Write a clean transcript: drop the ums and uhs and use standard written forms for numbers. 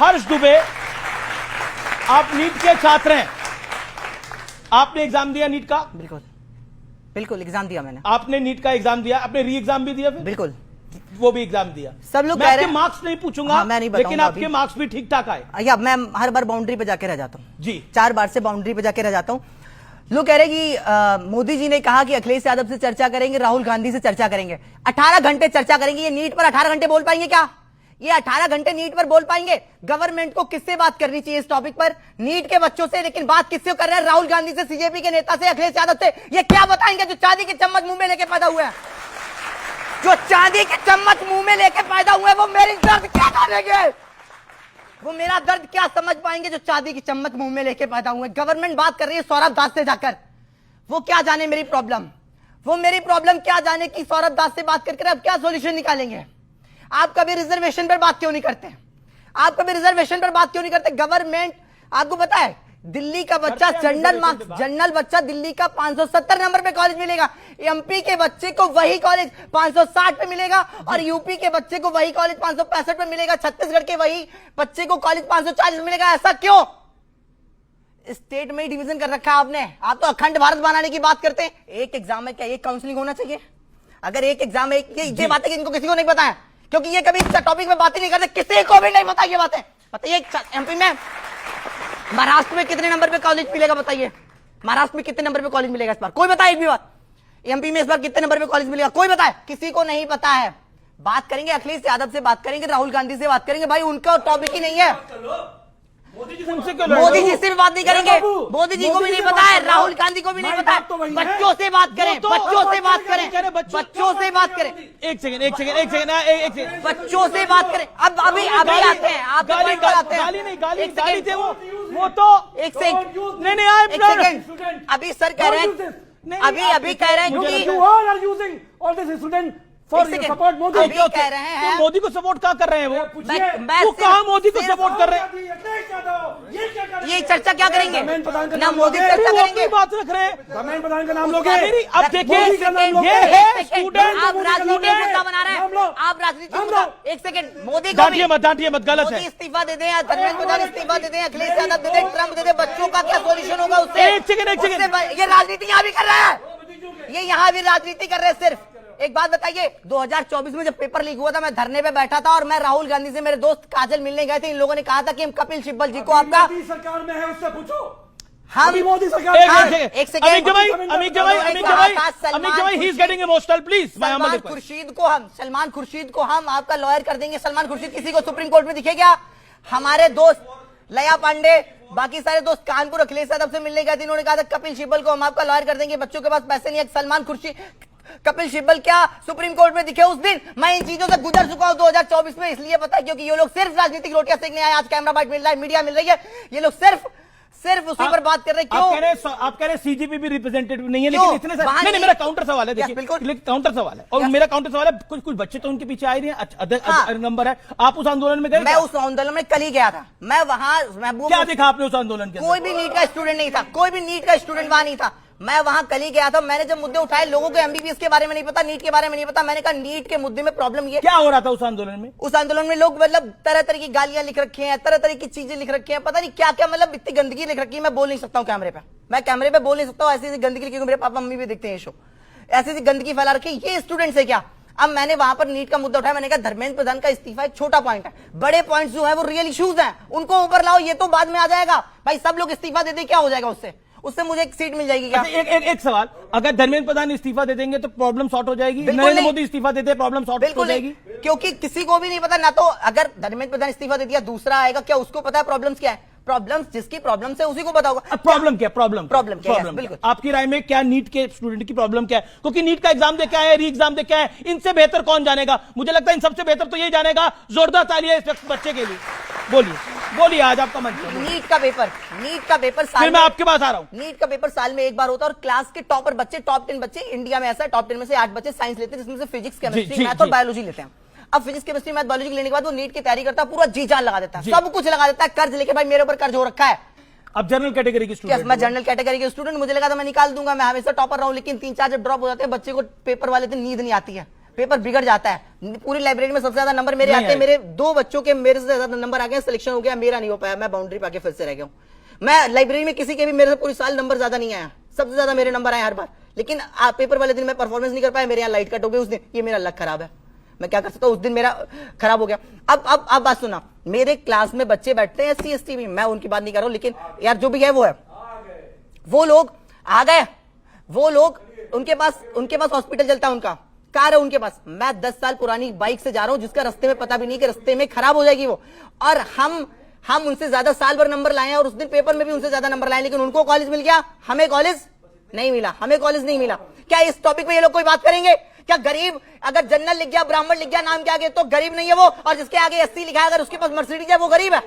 हर्ष दुबे, आप नीट के छात्र हैं, आपने एग्जाम दिया नीट का? बिल्कुल बिल्कुल एग्जाम दिया मैंने। आपने नीट का एग्जाम दिया, आपने री एग्जाम भी दिया? फिर बिल्कुल वो भी एग्जाम दिया। सब लोग मैं कह रहे आपके हैं, मार्क्स नहीं पूछूंगा, हाँ, मैं नहीं लेकिन बताऊंगा आपके अभी। मार्क्स भी ठीक ठाक आए। या मैं हर बार बाउंड्री पे जाके रह जाता हूँ जी। 4 बार से बाउंड्री पे जाके रह जाता हूँ। लोग कह रहे कि मोदी जी ने कहा कि अखिलेश यादव से चर्चा करेंगे, राहुल गांधी से चर्चा करेंगे, 18 घंटे चर्चा करेंगे। ये नीट पर 18 घंटे बोल पाएंगे क्या? ये 18 घंटे नीट पर बोल पाएंगे? गवर्नमेंट को किससे बात करनी चाहिए इस टॉपिक पर? नीट के बच्चों से। लेकिन बात किससे कर रहे हैं? राहुल गांधी से, सीजेपी के नेता से, अखिलेश यादव से। ये क्या बताएंगे जो चांदी की चम्मच मुंह में लेके पैदा हुए हैं? जो चांदी की चम्मच मुंह में लेके पैदा हुए हैं, वो मेरी दर्द क्या जानेंगे? वो मेरा दर्द क्या समझ पाएंगे जो चांदी की चम्मच मुंह में लेके पैदा हुए? गवर्नमेंट बात कर रही है सौरभ दास से जाकर, वो क्या जाने मेरी प्रॉब्लम? वो मेरी प्रॉब्लम क्या जाने कि सौरभ दास से बात करके अब क्या सॉल्यूशन निकालेंगे? आप कभी रिजर्वेशन पर बात क्यों नहीं करते? आप कभी रिजर्वेशन पर बात क्यों नहीं करते? गवर्नमेंट, आपको पता है दिल्ली का बच्चा जनरल बच्चा दिल्ली का 570 नंबर पे कॉलेज मिलेगा, एमपी के बच्चे को वही कॉलेज 560 पे मिलेगा, और यूपी के बच्चे को वही कॉलेज 565 पे मिलेगा, छत्तीसगढ़ के वही बच्चे को कॉलेज 540 में मिलेगा। ऐसा क्यों? स्टेट में ही डिवीजन कर रखा है आपने। आप तो अखंड भारत बनाने की बात करते हैं। एक एग्जाम में क्या एक काउंसलिंग होना चाहिए? अगर एक एग्जाम में ये बात है कि इनको किसी को नहीं पता है, क्योंकि ये कभी इस टॉपिक में बात ही नहीं करते, किसी को भी नहीं पता ये बातें। बताइए एमपी में, महाराष्ट्र में कितने नंबर पे कॉलेज मिलेगा? बताइए महाराष्ट्र में कितने नंबर पे कॉलेज मिलेगा इस बार? कोई बताए एक भी बात? एमपी में इस बार कितने नंबर पे कॉलेज मिलेगा? कोई बताए? किसी को नहीं पता है। बात करेंगे अखिलेश यादव से, बात करेंगे राहुल गांधी से, बात करेंगे, भाई उनका टॉपिक ही नहीं है। मोदी जी से भी बात नहीं करेंगे। मोदी जी को भी नहीं पता है, राहुल गांधी को भी नहीं पता है। बच्चों से बात करें, बच्चों से बात करें, बच्चों से बात करें। एक सेकंड, बच्चों से बात करें। अब अभी आते हैं आप, गाली थे वो तो एक सेकंड, नहीं एक सेकंड। अभी सर कह रहे हैं, अभी कह रहे हैं कि अभी कह रहे हैं मोदी को सपोर्ट क्या कर रहे हैं? वो कहा मोदी को सपोर्ट कर रहे हैं? ये चर्चा क्या करेंगे ना? मोदी चर्चा करेंगे, बात रख रहे हैं, धर्मेंद्र प्रधान का नाम लोगे? अब देखिए ये है स्टूडेंट, आप राजनीति मुद्दा बना रहे हैं, आप राजनीति मुद्दा। एक सेकंड, मोदी को डांटिए मत, गलत है। इस्तीफा दे दें, धर्मेंद्र प्रधान इस्तीफा दे दें, अखिलेश यादव दे दें, ट्रंप दे दें, बच्चों का क्या सॉल्यूशन होगा उससे? एक सेकंड, ये राजनीति यहाँ भी कर रहे हैं, ये यहाँ भी राजनीति कर रहे हैं। सिर्फ एक बात बताइए, 2024 में जब पेपर लीक हुआ था, मैं धरने पे बैठा था और मैं राहुल गांधी से मेरे दोस्त काजल मिलने गए थे। इन लोगों ने कहा था कि हम कपिल सिब्बल जी को आपका सरकार में है उससे पूछो। हम मोदी सरकार एक second, he is getting emotional, please. Salman Khurshid को हम आपका लॉयर कर देंगे। सलमान खुर्शीद किसी को सुप्रीम कोर्ट में दिखेगा? हमारे दोस्त लया पांडे, बाकी सारे दोस्त कानपुर अखिलेश यादव से मिलने गए थे, इन्होंने कहा था कपिल सिब्बल को हम आपका लॉयर कर देंगे। बच्चों के पास पैसे नहीं है। सलमान खुर्शीद, कपिल सिब्बल क्या सुप्रीम कोर्ट में दिखे उस दिन? मैं इन चीजों से गुजर चुका हूं 2024 में। इसलिए पता है क्योंकि ये लोग सिर्फ राजनीतिक रोटियां सेकने आए। आज कैमरा बाइट मिल रहा है, मीडिया मिल रही है, ये लोग सिर्फ उसी पर बात कर रहे हैं। क्यों आप कह रहे हैं सीजीपी भी रिप्रेजेंटेटिव नहीं है? लेकिन इतने सारे नहीं, मेरा काउंटर सवाल है, देखिए काउंटर सवाल है, और मेरा काउंटर सवाल है, कुछ बच्चे तो उनके पीछे आ रहे हैं, नंबर है। आप उस आंदोलन में गए? मैं उस आंदोलन में कल ही गया था। मैं वहां क्या देखा आपने उस आंदोलन के? कोई भी नीट का स्टूडेंट नहीं था, कोई भी नीट का स्टूडेंट वहां नहीं था। मैं वहां कल ही गया था। मैंने जब मुद्दे उठाए, लोगों को एमबीबीएस के बारे में नहीं पता, नीट के बारे में नहीं पता। मैंने कहा नीट के मुद्दे में प्रॉब्लम ये क्या हो रहा था उस आंदोलन में? उस आंदोलन में लोग मतलब तरह तरह की गालियां लिख रखी हैं, तरह तरह की चीजें लिख रखी हैं, पता नहीं क्या क्या, मतलब इतनी गंदगी लिख रखी है। मैं बोल नहीं सकता हूँ कैमरे पे, मैं कैमरे पे बोल नहीं सकता हूँ। ऐसी गंदगी लिखी, मेरे पापा मम्मी भी देखते हैं शो, ऐसी गंदगी फैला रखी ये स्टूडेंट से क्या। अब मैंने वहां पर नीट का मुद्दा उठाया। मैंने कहा धर्मेंद्र प्रधान का इस्तीफा एक छोटा पॉइंट है, बड़े पॉइंट्स जो है वो रियल इश्यूज हैं, उनको ऊपर लाओ। ये तो बाद में आ जाएगा भाई, सब लोग इस्तीफा दे दे, क्या हो जाएगा उससे मुझे एक सीट मिल जाएगी क्या? एक सवाल, अगर धर्मेंद्र प्रधान इस्तीफा दे देंगे तो प्रॉब्लम सॉर्ट हो जाएगी? नरेंद्र मोदी इस्तीफा देते प्रॉब्लम सॉर्ट हो जाएगी? क्योंकि किसी को भी नहीं पता ना। तो अगर धर्मेंद्र प्रधान इस्तीफा दे दिया, दूसरा आएगा, क्या उसको पता है प्रॉब्लम्स क्या है? प्रॉब्लम्स जिसकी प्रॉब्लम से उसी को पता होगा। प्रॉब्लम क्या? प्रॉब्लम बिल्कुल। आपकी राय में क्या नीट के स्टूडेंट की प्रॉब्लम क्या है? क्योंकि नीट का एग्जाम दे क्या है, री एग्जाम दे क्या है, इनसे बेहतर कौन जानेगा? मुझे लगता है इन सबसे बेहतर तो ये जानेगा। जोरदार तालियां इस बच्चे के लिए। बोलिए आज आपका मन। नीट का पेपर फिर मैं आपके पास आ रहा हूं। नीट का पेपर साल में एक बार होता है, और क्लास के टॉपर बच्चे, टॉप 10 बच्चे इंडिया में, ऐसा टॉप 10 में से 8 बच्चे साइंस लेते हैं, जिसमें से फिजिक्स, केमिस्ट्री, मैथ और बायोलॉजी लेते हैं। अब फिजिक्स, केमिस्ट्री, मैथ, बायोलॉजी लेने के बाद वो नीट की तैयारी करता है, पूरा जी जान लगा देता है, सब कुछ लगा देता है, कर्ज लेके। भाई मेरे ऊपर कर्ज हो रखा है। अब जनरल कैटेगरी की स्टूडेंट, मैं जनरल कैटेगरी के स्टूडेंट, मुझे लगा था मैं निकाल दूंगा, मैं हमेशा टॉपर रहा हूं, लेकिन 3-4 जब ड्रॉप हो जाते हैं बच्चे को पेपर वाले दिन नींद नहीं आती है। पेपर बिगड़ जाता है। पूरी लाइब्रेरी में सबसे ज्यादा नंबर मेरे नहीं आते हैं, आए। मेरे 2 बच्चों के मेरे से ज्यादा नंबर आ गए, सिलेक्शन हो गया, मेरा नहीं हो पाया, मैं बाउंड्री पे आके फिर से रह गया हूं। मैं लाइब्रेरी में किसी के भी मेरे से पूरी साल नंबर ज्यादा नहीं आया, सबसे ज्यादा मेरे नंबर आए हर बार, लेकिन पेपर वाले दिन मैं परफॉर्मेंस नहीं कर पाया, मेरे यहाँ लाइट कट हो गई उस दिन, ये मेरा लक खराब है, मैं क्या कर सकता हूं, उस दिन मेरा खराब हो गया। अब बात सुना, मेरे क्लास में बच्चे बैठते हैं SC ST भी, मैं उनकी बात नहीं कर रहा हूं, लेकिन यार जो भी है वो है, वो लोग आ गए, वो लोग उनके पास हॉस्पिटल चलता है, उनका कार है उनके पास, मैं 10 साल पुरानी बाइक से जा रहा हूं जिसका रास्ते में पता भी नहीं कि रास्ते में खराब हो जाएगी वो, और हम उनसे ज्यादा साल भर नंबर लाए हैं और उस दिन पेपर में भी उनसे ज्यादा नंबर लाए, लेकिन उनको कॉलेज मिल गया, हमें कॉलेज नहीं मिला, हमें कॉलेज नहीं मिला। क्या इस टॉपिक पे ये लोग कोई बात करेंगे? क्या गरीब अगर जनरल लिख गया, ब्राह्मण लिख गया नाम के आगे, तो गरीब नहीं है वो, और जिसके आगे SC लिखा है अगर उसके पास मर्सिडीज है वो गरीब है?